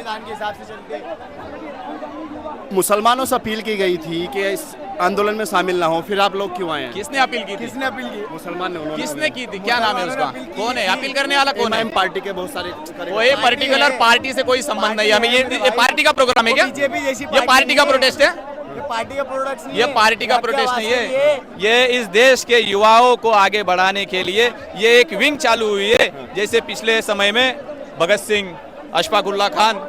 संविधान के हिसाब से चलते। मुसलमानों से अपील की गई थी कि इस आंदोलन में शामिल ना हो, फिर आप लोग क्यों आए हैं? किसने अपील की थी? किसने अपील की? मुसलमान ने, उन्होंने। किसने की थी? क्या नाम है उसका? कौन है अपील करने वाला? कौन है? MIM पार्टी के बहुत सारे कोई पर्टिकुलर पार्टी से कोई संबंध नहीं है हमें। ये पार्टी का प्रोग्राम है क्या? बीजेपी जैसी ये पार्टी का प्रोटेस्ट है? ये पार्टी का प्रोडक्ट नहीं ये है। पार्टी का क्या प्रोटेस्ट नहीं वास्ते है। ये इस देश के युवाओं को आगे बढ़ाने के लिए ये एक विंग चालू हुई है। जैसे पिछले समय में भगत सिंह, अशफाक उल्लाह खान,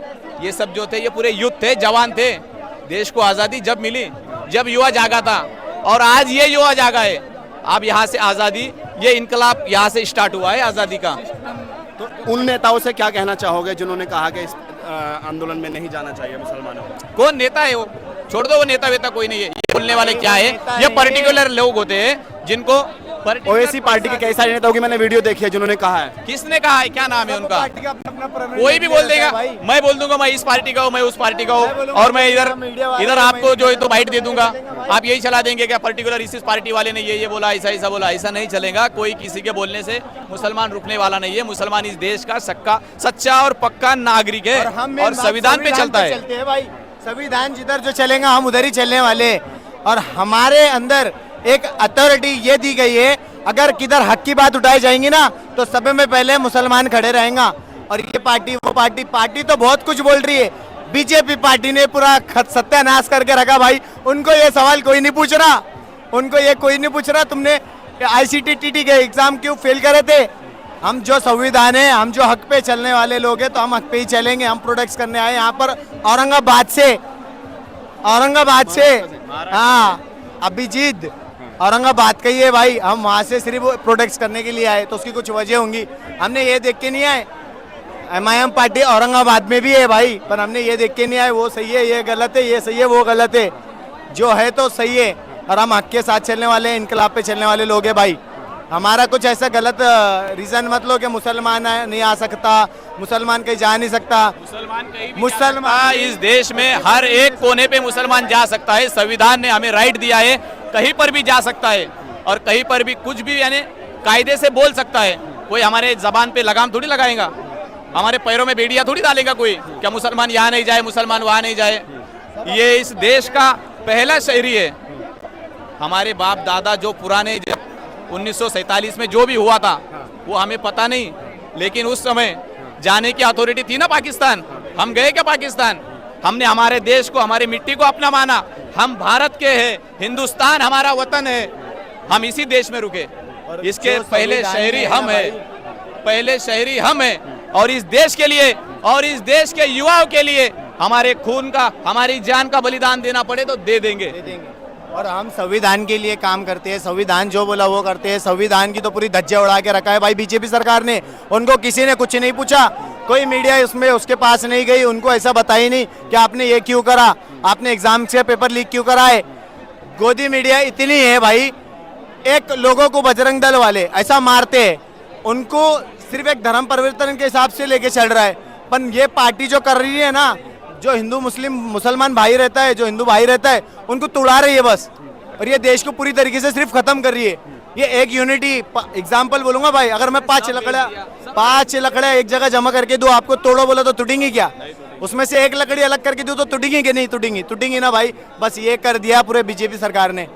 ये सब जो थे ये पूरे युद्ध थे, जवान थे। देश को आज़ादी जब मिली, जब युवा जागा था, और आज ये युवा जागा है। अब यहाँ से आज़ादी, ये इनकलाब यहाँ से स्टार्ट हुआ है आज़ादी का। तो उन नेताओं से क्या कहना चाहोगे जिन्होंने कहा कि इस आंदोलन में नहीं जाना चाहिए मुसलमानों को? कौन नेता है वो? छोड़ दो, वो नेता वेता कोई नहीं है। ये बोलने वाले क्या है? ये पर्टिकुलर लोग होते हैं जिनको ओवैसी पार्टी के कई सारे नेताओं की मैंने वीडियो देखी है जिन्होंने कहा है। किसने कहा है? क्या नाम है उनका? पार्टी का अपना परमानेंट कोई भी बोल देगा। भाई। मैं बोल दूंगा मैं इस पार्टी का हूँ, मैं उस पार्टी का हूँ, बोलूंगा और मैं इधर मीडिया वाले, इधर आपको जो है तो बाइट दे दूंगा। चलेगा भाई। आप यही चला देंगे क्या पर्टिकुलर इस पार्टी वाले ने ये बोला, ऐसा ऐसा बोला? ऐसा नहीं चलेगा। कोई किसी के बोलने से मुसलमान रुकने वाला नहीं है। मुसलमान इस देश का सच्चा और पक्का नागरिक है और संविधान पे चलता है। चलते हैं भाई। संविधान जिधर जो चलेगा हम उधर ही चलने वाले। और हमारे अंदर एक अथॉरिटी ये दी गई है, अगर किधर हक की बात उठाई जाएंगी ना तो सब में पहले मुसलमान खड़े रहेंगे। और ये पार्टी वो पार्टी तो बहुत कुछ बोल रही है। बीजेपी पार्टी ने पूरा सत्यानाश करके रखा भाई। उनको ये सवाल कोई नहीं पूछ रहा, उनको ये कोई नहीं पूछ रहा तुमने ICT-TT के एग्जाम क्यों फेल करे थे। हम जो संविधान है, हम जो हक पे चलने वाले लोग हैं तो हम हक पे ही चलेंगे। हम प्रोटेक्ट करने आए यहाँ पर औरंगाबाद से। हाँ, अभिजीत औरंगाबाद का ही है भाई। हम वहाँ से सिर्फ प्रोटेक्ट करने के लिए आए, तो उसकी कुछ वजह होंगी। हमने ये देख के नहीं आए। MIM पार्टी औरंगाबाद में भी है भाई, पर हमने ये देख के नहीं आए वो सही है ये गलत है, ये सही है वो गलत है। जो है तो सही है, और हम हक के साथ चलने वाले, इनकलाब पे चलने वाले लोग हैं भाई। हमारा कुछ ऐसा गलत रीजन मत लो कि मुसलमान नहीं आ सकता, मुसलमान कहीं जा नहीं सकता। मुसलमान इस देश में हर एक कोने पे मुसलमान जा सकता है। संविधान ने हमें राइट दिया है, कहीं पर भी जा सकता है और कहीं पर भी कुछ भी यानी कायदे से बोल सकता है। कोई हमारे जबान पे लगाम थोड़ी लगाएगा, हमारे पैरों में बेड़ियां थोड़ी डालेगा कोई, क्या मुसलमान यहाँ नहीं जाए, मुसलमान वहाँ नहीं जाए। ये इस देश का पहला शहरी है। हमारे बाप दादा जो पुराने 1947 में जो भी हुआ था वो हमें पता नहीं, लेकिन उस समय जाने की अथॉरिटी थी ना पाकिस्तान। हम गए क्या पाकिस्तान? हमने हमारे देश को, हमारी मिट्टी को अपना माना। हम भारत के हैं, हिंदुस्तान हमारा वतन है, हम इसी देश में रुके। इसके पहले शहरी हम हैं, पहले शहरी हम हैं। और इस देश के लिए और इस देश के युवाओं के लिए हमारे खून का, हमारी जान का बलिदान देना पड़े तो दे देंगे। और हम संविधान के लिए काम करते हैं, संविधान जो बोला वो करते हैं। संविधान की तो पूरी धज्जियां उड़ा के रखा है भाई बीजेपी सरकार ने। उनको किसी ने कुछ नहीं पूछा, कोई मीडिया उसमें उसके पास नहीं गई, उनको ऐसा बताई नहीं कि आपने ये क्यों करा, आपने एग्जाम से पेपर लीक क्यों कराए। गोदी मीडिया इतनी है भाई, एक लोगों को बजरंग दल वाले ऐसा मारते हैं, उनको सिर्फ एक धर्म परिवर्तन के हिसाब से लेके चल रहा है। पर ये पार्टी जो कर रही है ना, जो हिंदू मुसलमान भाई रहता है, जो हिंदू भाई रहता है, उनको तुड़ा रही है बस। और ये देश को पूरी तरीके से सिर्फ खत्म कर रही है। ये एक यूनिटी एग्जाम्पल बोलूंगा भाई, अगर मैं पांच लकड़ियां एक जगह जमा करके दूं, आपको तोड़ो बोला तो टूटेंगी क्या? उसमें से एक लकड़ी अलग करके दूं तो टूटेंगी कि नहीं टूटेंगी ना भाई। बस ये कर दिया पूरे बीजेपी सरकार ने।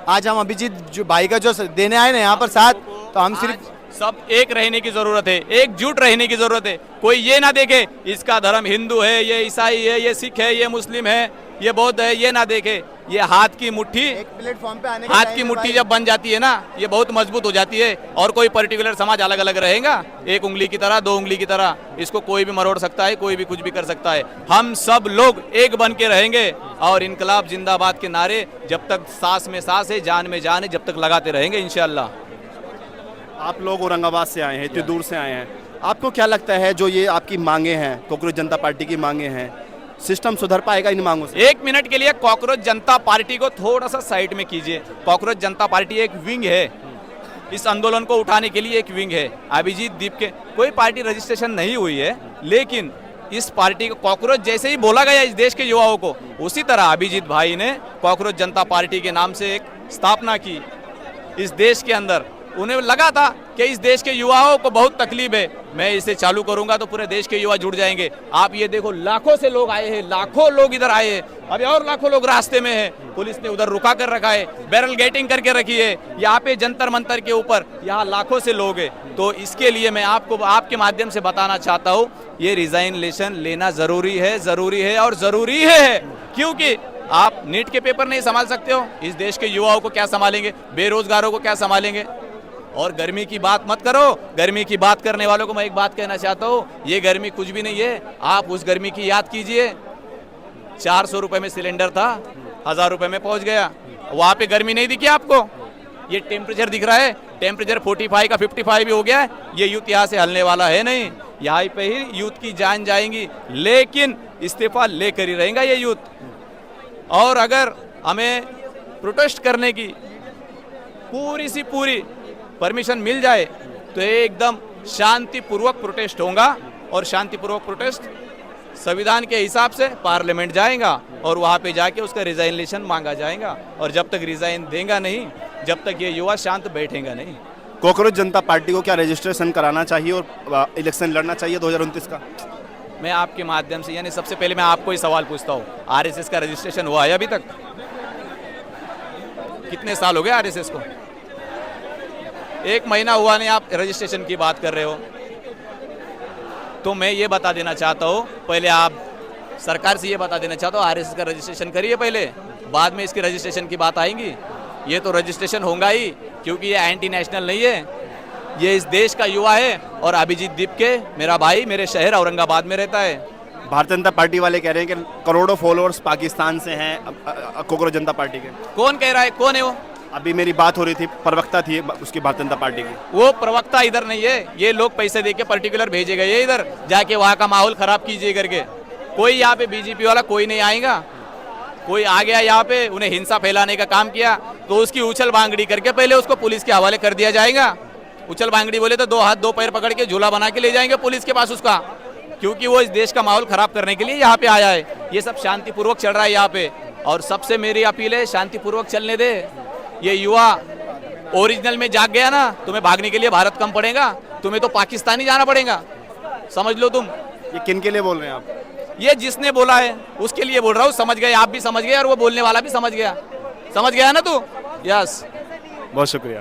आज हम अभिजीत जो भाई का जो देने आए ना यहाँ पर साथ, तो हम सिर्फ सब एक रहने की जरूरत है, एकजुट रहने की जरूरत है। कोई ये ना देखे इसका धर्म हिंदू है, ये ईसाई है, ये सिख है, ये मुस्लिम है, ये बौद्ध है, ये ना देखे। ये हाथ की मुट्ठी, एक प्लेटफॉर्म पे आने हाथ की मुट्ठी जब बन जाती है ना, ये बहुत मजबूत हो जाती है। और कोई पर्टिकुलर समाज अलग अलग रहेगा, एक उंगली की तरह, दो उंगली की तरह, इसको कोई भी मरोड़ सकता है, कोई भी कुछ भी कर सकता है। हम सब लोग एक बन के रहेंगे और इनकलाब जिंदाबाद के नारे जब तक सांस में सांस है, जान में जान है, जब तक लगाते रहेंगे इंशाअल्लाह। आप लोग औरंगाबाद से आए हैं, इतनी दूर से आए हैं, आपको क्या लगता है जो ये आपकी मांगे हैं, कॉकरोच जनता पार्टी की मांगे हैं, सिस्टम सुधर पाएगा इन मांगों से? एक मिनट के लिए कॉकरोच जनता पार्टी को थोड़ा सा साइड में कीजिए। कॉकरोच जनता पार्टी एक विंग है, इस आंदोलन को उठाने के लिए एक विंग है। अभिजीत दीप के कोई पार्टी रजिस्ट्रेशन नहीं हुई है, लेकिन इस पार्टी को कॉकरोच जैसे ही बोला गया इस देश के युवाओं को, उसी तरह अभिजीत भाई ने कॉकरोच जनता पार्टी के नाम से एक स्थापना की इस देश के अंदर। उन्हें लगा था कि इस देश के युवाओं को बहुत तकलीफ है, मैं इसे चालू करूंगा तो पूरे देश के युवा जुड़ जाएंगे। आप ये देखो, लाखों से लोग आए हैं, लाखों लोग इधर आए हैं, अभी और लाखों लोग रास्ते में हैं। पुलिस ने उधर रुका कर रखा है, बैरल गेटिंग करके रखी है। यहाँ पे जंतर मंतर के ऊपर यहाँ लाखों से लोग हैं। तो इसके लिए मैं आपको आपके माध्यम से बताना चाहता हूँ, ये रिजाइनेशन लेना जरूरी है और जरूरी है, क्योंकि आप नीट के पेपर नहीं संभाल सकते हो, इस देश के युवाओं को क्या संभालेंगे, बेरोजगारों को क्या संभालेंगे। और गर्मी की बात मत करो, गर्मी की बात करने वालों को मैं एक बात कहना चाहता हूँ, ये गर्मी कुछ भी नहीं है। आप उस गर्मी की याद कीजिए, 400 रुपए में सिलेंडर था, 1000 रुपए में पहुंच गया। वहां पे गर्मी नहीं दिखी आपको? ये टेम्परेचर दिख रहा है, टेम्परेचर 45 का 55 भी हो गया है। ये यूथ यहाँ से हलने वाला है नहीं, यहाँ पे ही यूथ की जान जाएंगी, लेकिन इस्तीफा लेकर ही रहेगा ये यूथ। और अगर हमें प्रोटेस्ट करने की पूरी सी पूरी परमिशन मिल जाए तो एकदम शांतिपूर्वक प्रोटेस्ट होगा, और शांतिपूर्वक प्रोटेस्ट संविधान के हिसाब से पार्लियामेंट जाएगा और वहाँ पे जाके उसका रिजाइनेशन मांगा जाएगा। और जब तक रिजाइन देगा नहीं, जब तक ये युवा शांत बैठेगा नहीं। कॉकरोच जनता पार्टी को क्या रजिस्ट्रेशन कराना चाहिए और इलेक्शन लड़ना चाहिए 2029 का? मैं आपके माध्यम से, यानी सबसे पहले मैं आपको ही सवाल पूछता हूँ, आरएसएस का रजिस्ट्रेशन हुआ है अभी तक? कितने साल हो गए आरएसएस को? 1 महीना हुआ नहीं, आप रजिस्ट्रेशन की बात कर रहे हो। तो मैं ये बता देना चाहता हूँ, पहले आप सरकार से ये बता देना चाहता हूँ, आरएसएस का रजिस्ट्रेशन करिए पहले, बाद में इसकी रजिस्ट्रेशन की बात आएगी। ये तो रजिस्ट्रेशन होगा ही, क्योंकि ये एंटी नेशनल नहीं है, ये इस देश का युवा है। और अभिजीत दीप के मेरा भाई, मेरे शहर औरंगाबाद में रहता है। भारतीय जनता पार्टी वाले कह रहे हैं कि करोड़ों फॉलोअर्स पाकिस्तान से हैं कॉकरोच जनता पार्टी के। कौन कह रहा है? कौन है वो? अभी मेरी बात हो रही थी, प्रवक्ता थी उसकी भारतीय जनता पार्टी की। वो प्रवक्ता इधर नहीं है, ये लोग पैसे देके पर्टिकुलर भेजे गए हैं इधर, जाके वहाँ का माहौल खराब कीजिए करके। कोई यहाँ पे बीजेपी वाला कोई नहीं आएगा, कोई आ गया यहाँ पे, उन्हें हिंसा फैलाने का काम किया तो उसकी उछल बांगड़ी करके पहले उसको पुलिस के हवाले कर दिया जाएगा। उछल बांगड़ी बोले तो 2 हाथ 2 पैर पकड़ के झूला बना के ले जाएंगे पुलिस के पास उसका, क्योंकि वो इस देश का माहौल खराब करने के लिए यहाँ पे आया है। ये सब शांतिपूर्वक चल रहा है यहाँ पे, और सबसे मेरी अपील है, शांतिपूर्वक चलने दे। ये युवा ओरिजिनल में जाग गया ना, तुम्हें भागने के लिए भारत कम पड़ेगा, तुम्हें तो पाकिस्तान ही जाना पड़ेगा, समझ लो तुम। ये किन के लिए बोल रहे हैं आप? ये जिसने बोला है उसके लिए बोल रहा हूँ, समझ गए, आप भी समझ गए और वो बोलने वाला भी समझ गया ना तू? यस, बहुत शुक्रिया।